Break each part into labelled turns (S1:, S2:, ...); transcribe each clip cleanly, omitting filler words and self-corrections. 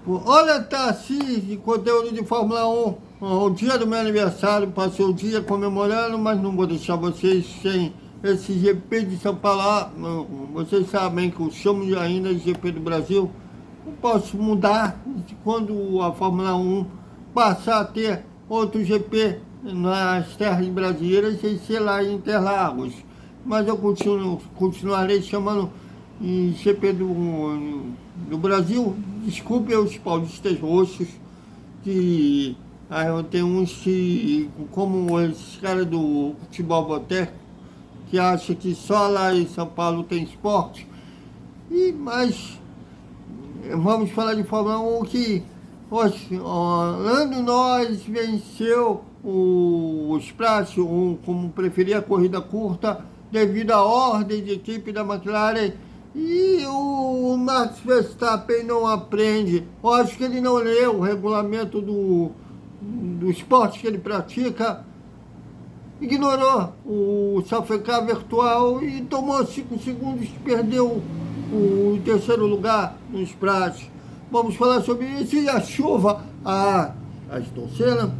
S1: Olha, Tassi, de conteúdo de Fórmula 1. O dia do meu aniversário, passei o dia comemorando, mas não vou deixar vocês sem esse GP de São Paulo. Vocês sabem que eu chamo ainda de GP do Brasil. Não posso mudar quando a Fórmula 1 passar a ter outro GP nas terras brasileiras, sem ser lá em Interlagos. Mas eu continuarei chamando em GP do Brasil. Desculpe os paulistas roxos, que eu tenho uns que, como esses caras do futebol boteco, que acham que só lá em São Paulo tem esporte. Mas vamos falar de Fórmula 1 que Lando Norris venceu o Sprat, como preferia a corrida curta, devido à ordem de equipe da McLaren. E o Max Verstappen não aprende. Eu acho que ele não leu o regulamento do esporte que ele pratica. Ignorou o safety car virtual e tomou 5 segundos, perdeu o terceiro lugar no Sprat. Vamos falar sobre isso. E a chuva, a Ayrton Senna,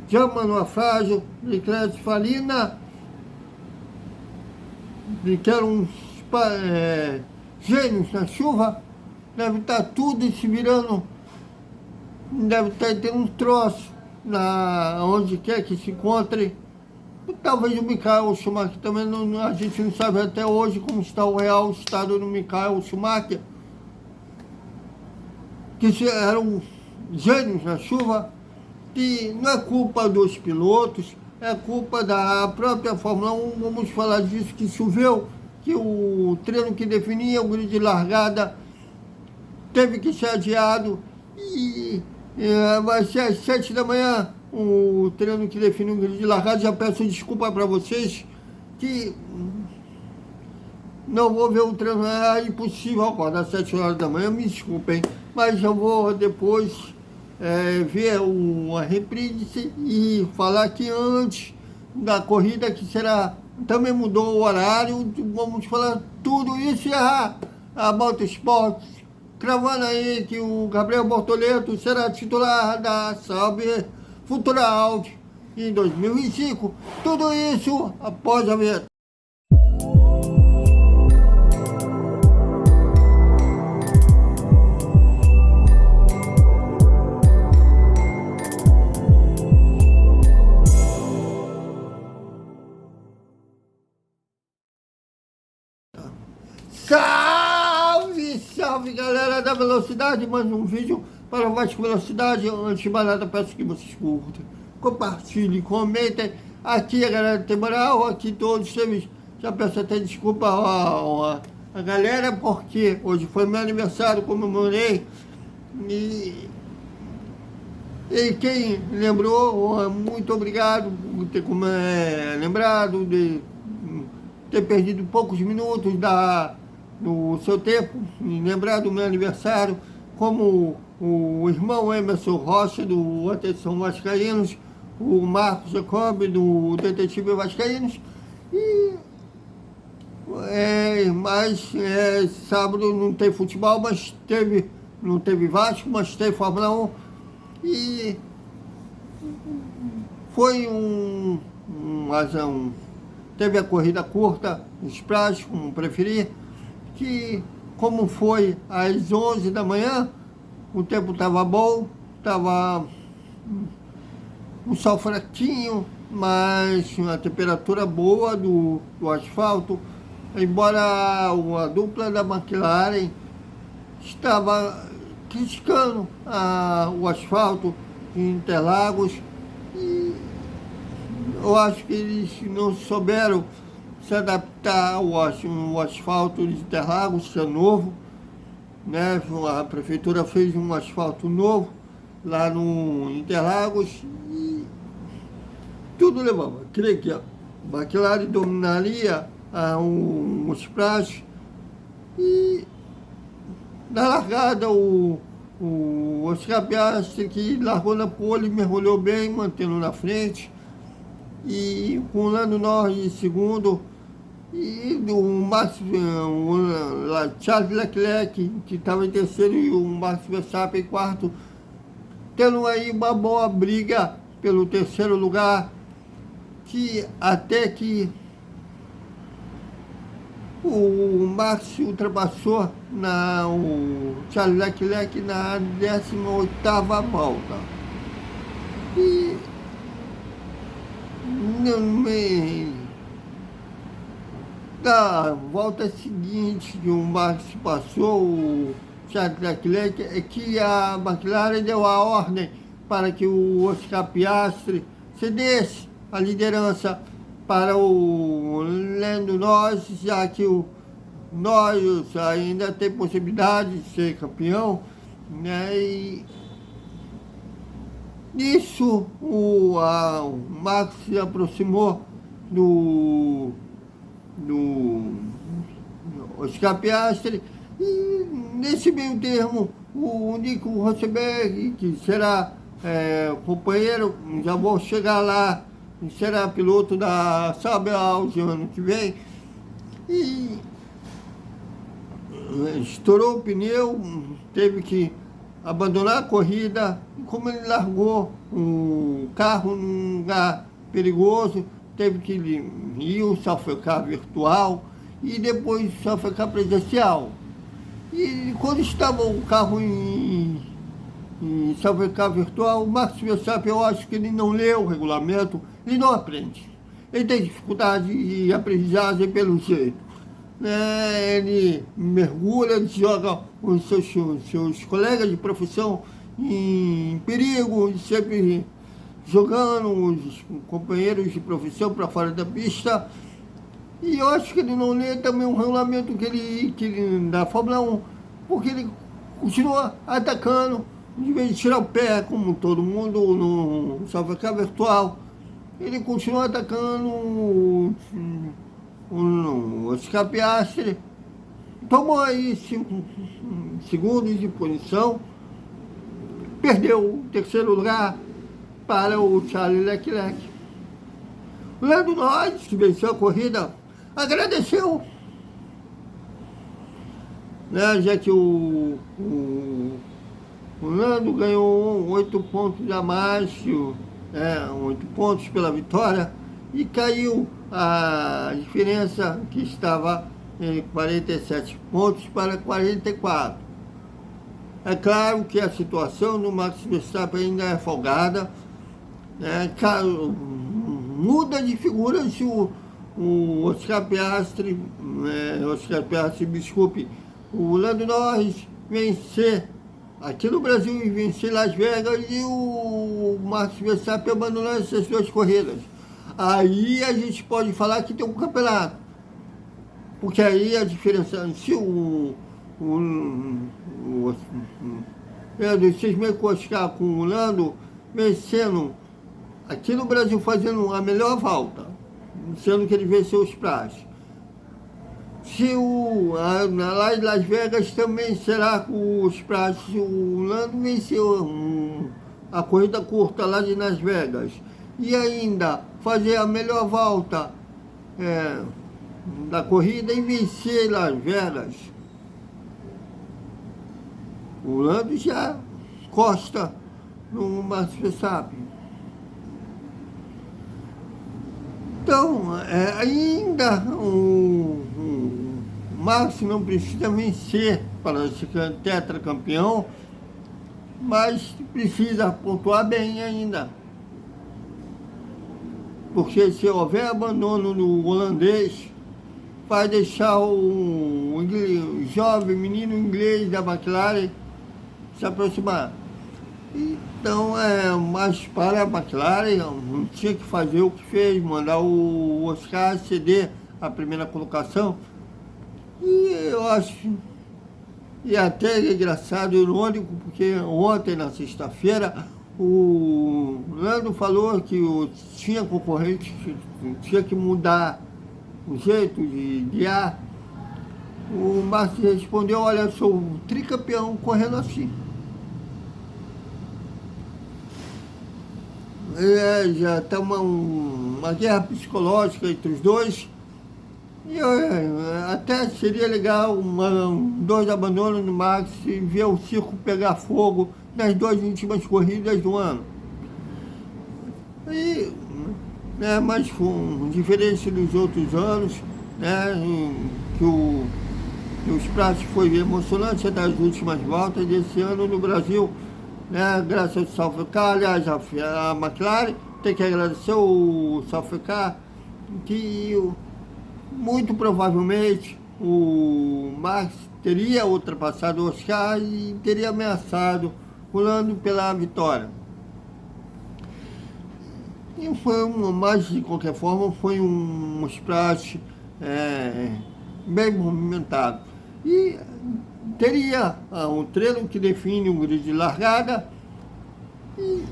S1: Jama no Afrágio, Leclerc Falina, que eram gênios na chuva. Deve estar tudo se virando, deve estar tendo um troço onde quer que se encontre. Talvez o Michael Schumacher também, a gente não sabe até hoje como está o real estado do Michael Schumacher, que eram gênios na chuva. E não é culpa dos pilotos, é culpa da própria Fórmula 1. Vamos falar disso, que choveu, que o treino que definia o grid de largada teve que ser adiado e vai ser às 7 da manhã o treino que define o grid de largada. Já peço desculpa para vocês que não vou ver o treino, é impossível acordar às 7 horas da manhã, me desculpem, mas eu vou depois ver uma reprise e falar que antes da corrida, que será, também mudou o horário. Vamos falar tudo isso e a Motorsport, cravando aí que o Gabriel Bortoleto será titular da Sauber Futura Audi em 2005. Tudo isso após a vinheta. Salve, salve, galera da velocidade, mais um vídeo para o Vasco Velocidade. Antes de mais nada, peço que vocês curtam, compartilhem, comentem. Aqui a galera tem moral, aqui todos temos. Já peço até desculpa a galera, porque hoje foi meu aniversário, comemorei. E quem lembrou, muito obrigado por ter lembrado de ter perdido poucos minutos do seu tempo, e lembrar do meu aniversário, como o irmão Emerson Rocha, do Atenção Vascaínos, o Marcos Jacob, do Detetive Vascaínos. E sábado não tem futebol, mas não teve Vasco, mas teve Fórmula 1. E foi teve a corrida curta, os prazos, como preferir, que como foi às 11 da manhã, o tempo estava bom, estava um sol fraquinho, mas uma temperatura boa do asfalto, embora a dupla da McLaren estava criticando o asfalto em Interlagos, e eu acho que eles não souberam se adaptar ao asfalto de Interlagos, que é novo, né? A prefeitura fez um asfalto novo lá no Interlagos e tudo levava. Creio que a McLaren dominaria os prazos. E na largada o Oscar Piastri, que largou na pole, mergulhou bem, mantendo na frente. E com o Lando Norris em segundo, E o Charles Leclerc, que estava em terceiro, e o Max Verstappen em quarto, tendo aí uma boa briga pelo terceiro lugar, que até que o Max ultrapassou o Charles Leclerc na 18ª volta. E da volta seguinte que o Max passou o Charles Leclerc, é que a McLaren deu a ordem para que o Oscar Piastri cedesse a liderança para o Lando Norris, já que o Norris ainda tem possibilidade de ser campeão, né? E nisso o Max se aproximou do Oscar Piastri, e nesse meio termo o Nico Rosberg, que será companheiro, já vou chegar lá, será piloto da Sauber ano que vem, e estourou o pneu, teve que abandonar a corrida. E como ele largou o carro num lugar perigoso, teve que ir o safety car virtual e depois o safety car presencial. E quando estava o carro em safety car virtual, o Max Verstappen, eu acho que ele não leu o regulamento, ele não aprende. Ele tem dificuldade de aprendizagem pelo jeito. Ele mergulha, ele joga os seus colegas de profissão em perigo, sempre jogando os companheiros de profissão para fora da pista. E eu acho que ele não lê também o regulamento da Fórmula 1, porque ele continua atacando, em vez de tirar o pé, como todo mundo no safety car virtual, ele continua atacando o Oscar Piastri. Tomou aí 5 segundos de punição, perdeu o terceiro lugar para o Charles Leclerc. O Lando Norris, que venceu a corrida, agradeceu, né, já que o Lando ganhou 8 pontos a mais, 8 pontos pela vitória, e caiu a diferença que estava em 47 pontos para 44. É claro que a situação do Max Verstappen ainda é folgada, né? Muda de figura se o Oscar Piastri, desculpe, o Lando Norris vencer aqui no Brasil e vencer Las Vegas, e o Max Verstappen abandonar essas 2 corridas. Aí a gente pode falar que tem um campeonato, porque aí a diferença, se o vocês meio que Oscar com o Lando vencendo aqui no Brasil, fazendo a melhor volta, sendo que ele venceu os prazos. Se lá em Las Vegas também será com os prazos, se o Lando venceu a corrida curta lá de Las Vegas, e ainda fazer a melhor volta da corrida e vencer Las Vegas, o Lando já costa no Max Verstappen. Então, ainda o Max não precisa vencer para ser tetracampeão, mas precisa pontuar bem ainda. Porque se houver abandono no holandês, vai deixar o jovem menino inglês da McLaren se aproximar. Então, mas para a McLaren, não tinha que fazer o que fez, mandar o Oscar ceder a primeira colocação. E eu acho, e até é engraçado, irônico, porque ontem, na sexta-feira, o Lando falou que tinha concorrente, tinha que mudar o jeito de guiar. O Márcio respondeu: olha, eu sou tricampeão correndo assim. Já está uma guerra psicológica entre os dois, E até seria legal dois abandonos no Max e ver o circo pegar fogo nas duas últimas corridas do ano. E, né, mas com diferença dos outros anos, né, que os prazos foi emocionante até as últimas voltas desse ano no Brasil, né, graças ao Safecar, aliás, a McLaren tem que agradecer o Safecar, que muito provavelmente o Max teria ultrapassado o Oscar e teria ameaçado, pulando pela vitória. E foi mas de qualquer forma, foi um splash bem movimentado. E teria um treino que define um grid de largada e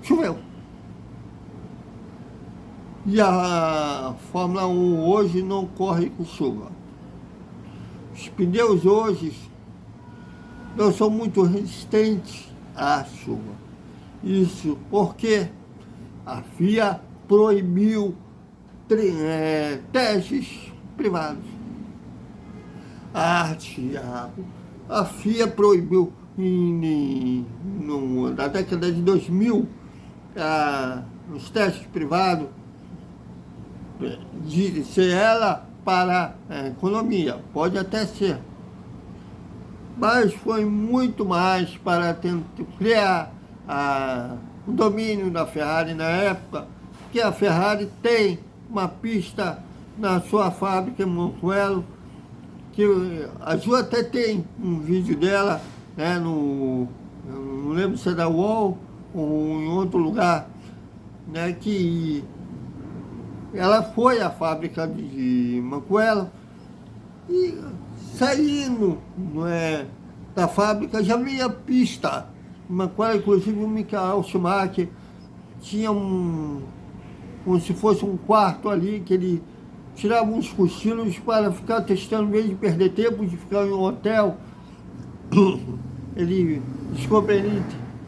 S1: choveu. E a Fórmula 1 hoje não corre com chuva. Os pneus hoje não são muito resistentes à chuva. Isso porque a FIA proibiu testes privados. A FIA proibiu na década de 2000 os testes privados de ser ela para a economia, pode até ser, mas foi muito mais para tentar criar o domínio da Ferrari na época, que a Ferrari tem uma pista na sua fábrica em Montuello, que a Ju até tem um vídeo dela, né, eu não lembro se é da UOL ou em outro lugar, né, que ela foi à fábrica de Montuello e saindo da fábrica já havia pista. Inclusive o Michael Schumacher tinha como se fosse um quarto ali, que ele tirava uns cochilos para ficar testando, em vez de perder tempo, de ficar em um hotel. Ele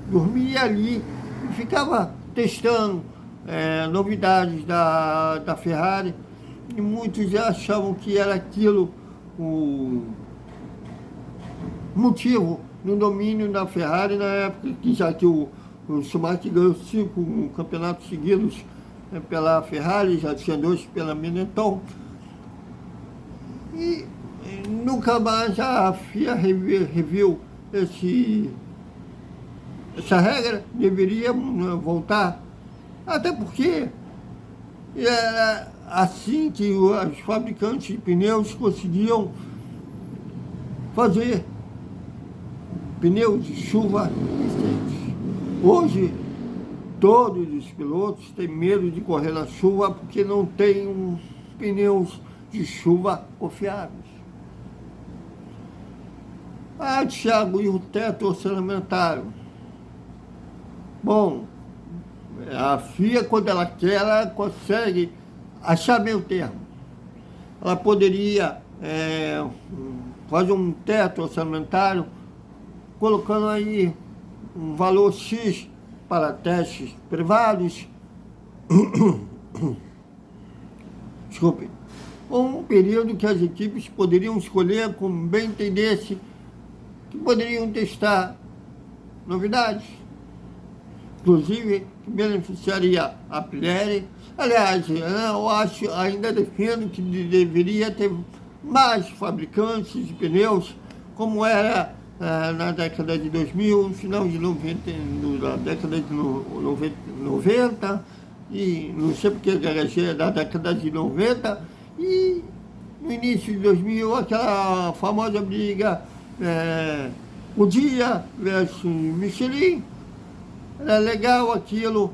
S1: dormia ali e ficava testando novidades da Ferrari, e muitos já achavam que era aquilo o motivo no domínio da Ferrari na época, já que o Schumacher ganhou 5 campeonatos seguidos pela Ferrari, já tinha 2 pela Benetton. E nunca mais a FIA reviu essa regra, deveria voltar, até porque era assim que os fabricantes de pneus conseguiam fazer pneus de chuva resistentes. Hoje, todos os pilotos têm medo de correr na chuva porque não tem pneus de chuva confiáveis. Thiago, e o teto orçamentário? Bom, a FIA, quando ela quer, ela consegue achar meio termo. Ela poderia fazer um teto orçamentário colocando aí um valor X para testes privados, desculpe, um período que as equipes poderiam escolher como bem entendesse, que poderiam testar novidades, inclusive que beneficiaria a Pirelli. Aliás, eu ainda defendo que deveria ter mais fabricantes de pneus, como era na década de 2000, no final de 90, na década de 90, e não sei porque gaguejei, da década de 90, e no início de 2000, aquela famosa briga, o Dia versus Michelin, era legal aquilo.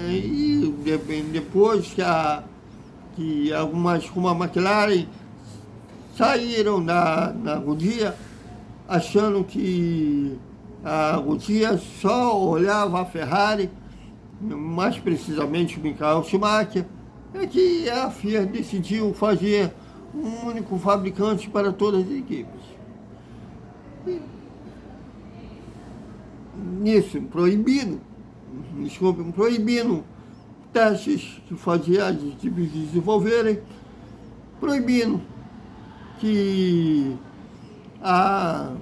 S1: E depois que algumas, como a McLaren, saíram na Goodyear, achando que a Goodyear só olhava a Ferrari, mais precisamente o Michael Schumacher, é que a FIA decidiu fazer um único fabricante para todas as equipes. E, nisso, proibido, desculpe, proibindo testes que fazia as equipes desenvolverem, proibindo que as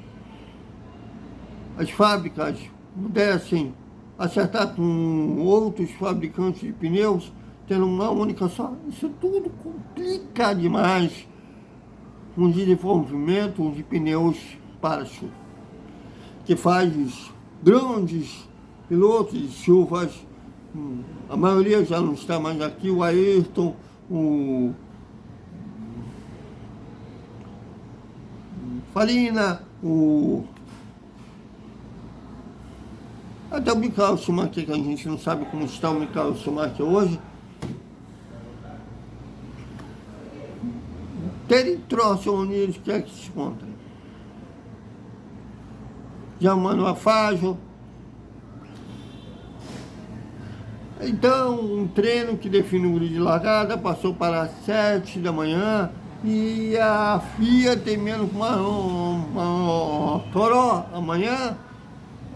S1: fábricas pudessem acertar com outros fabricantes de pneus, tendo uma única só. Isso tudo complica demais o desenvolvimento de pneus para-chuva, que faz grandes pilotos de chuvas, a maioria já não está mais aqui, o Ayrton, o Farina, até o Michael Schumacher, que a gente não sabe como está o Michael Schumacher hoje, terem troço onde eles querem que se encontrem. Já o Manuel Fangio. Então, um treino que define o grid de largada passou para as 7 da manhã e a FIA, temendo uma toró amanhã,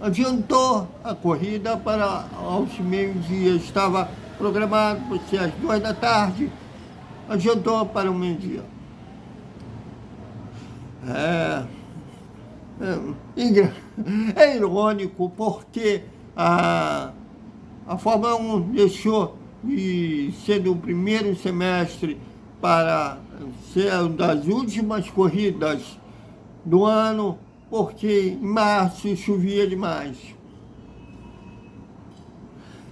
S1: adiantou a corrida para aos meio-dia. Estava programado para ser às 2 da tarde, adiantou para o meio-dia. É irônico porque a Fórmula 1 deixou de ser do primeiro semestre para ser das últimas corridas do ano, porque em março chovia demais.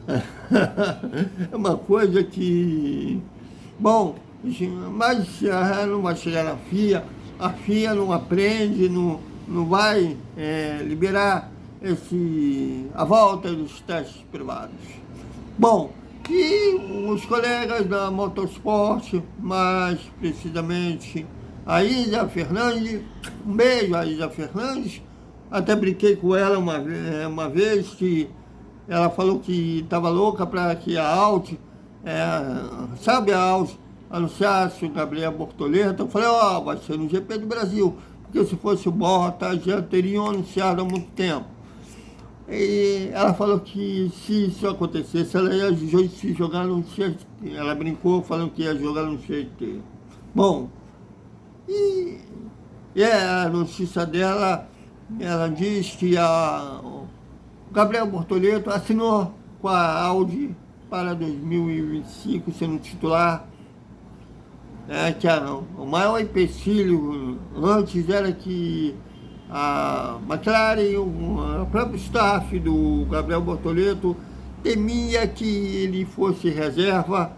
S1: É uma coisa que... Bom, mas não vai chegar na FIA, a FIA não aprende, não vai liberar a volta dos testes privados. Bom, e os colegas da Motorsport, mais precisamente a Isa Fernandes, um beijo a Isa Fernandes, até brinquei com ela uma vez, que ela falou que estava louca para que a Audi, sabe, a Audi anunciasse o Gabriel Bortoleto. Eu falei, vai ser no GP do Brasil, porque se fosse o Bottas já teriam anunciado há muito tempo. E ela falou que se isso acontecesse, ela ia se jogar no CST. Ela brincou falando que ia jogar no CST. Bom, e a notícia dela, ela diz que o Gabriel Bortoleto assinou com a Audi para 2025 sendo titular. Que o maior empecilho antes era que a McLaren, o próprio staff do Gabriel Bortoleto, temia que ele fosse reserva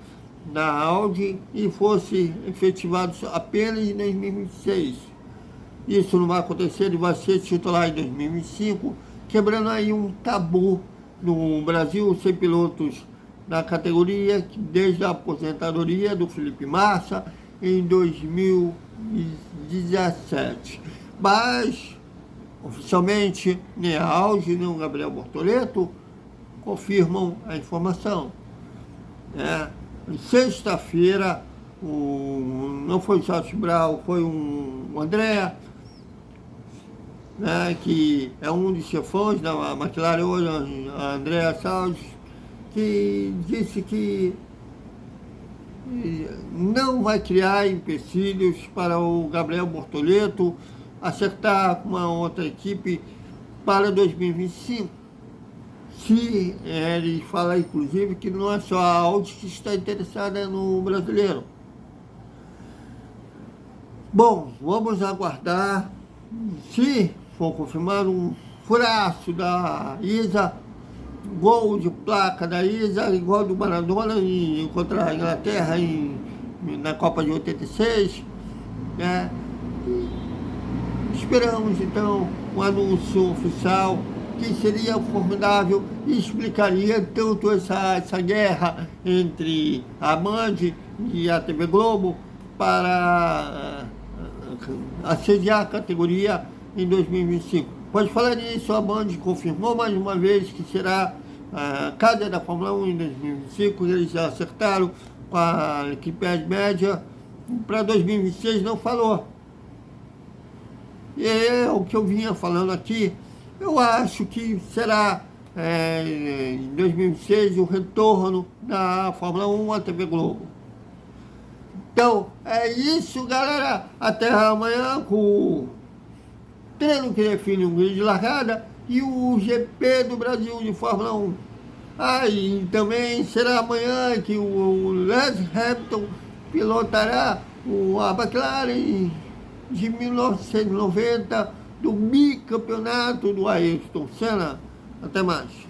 S1: da Audi e fosse efetivado apenas em 2026. Isso não vai acontecer, ele vai ser titular em 2025, quebrando aí um tabu no Brasil, sem pilotos na categoria, desde a aposentadoria do Felipe Massa em 2017. Mas, oficialmente, nem a Audi, nem o Gabriel Bortoleto confirmam a informação. Sexta-feira, não foi o Charles Brown, foi o André, que é um dos chefões da McLaren hoje, a Andrea Salles, que disse que não vai criar empecilhos para o Gabriel Bortoleto acertar com uma outra equipe para 2025. Se ele fala, inclusive, que não é só a Audi que está interessada no brasileiro. Bom, vamos aguardar. Se for confirmado um furaço da Isa, gol de placa da Isa, igual do Maradona contra a Inglaterra na Copa de 86, Esperamos, então, um anúncio oficial que seria formidável e explicaria tanto essa guerra entre a Band e a TV Globo para assediar a categoria em 2025. Pode falar nisso, a Band confirmou mais uma vez que será a casa da Fórmula 1 em 2025, eles já acertaram com a equipe média, para 2026 não falou. E é o que eu vinha falando aqui, eu acho que será em 2006, o retorno da Fórmula 1 à TV Globo. Então, é isso, galera. Até amanhã com o treino que define um grid de largada e o GP do Brasil de Fórmula 1. E também será amanhã que o Lewis Hamilton pilotará a McLaren de 1990 do bicampeonato do Ayrton Senna. Até mais.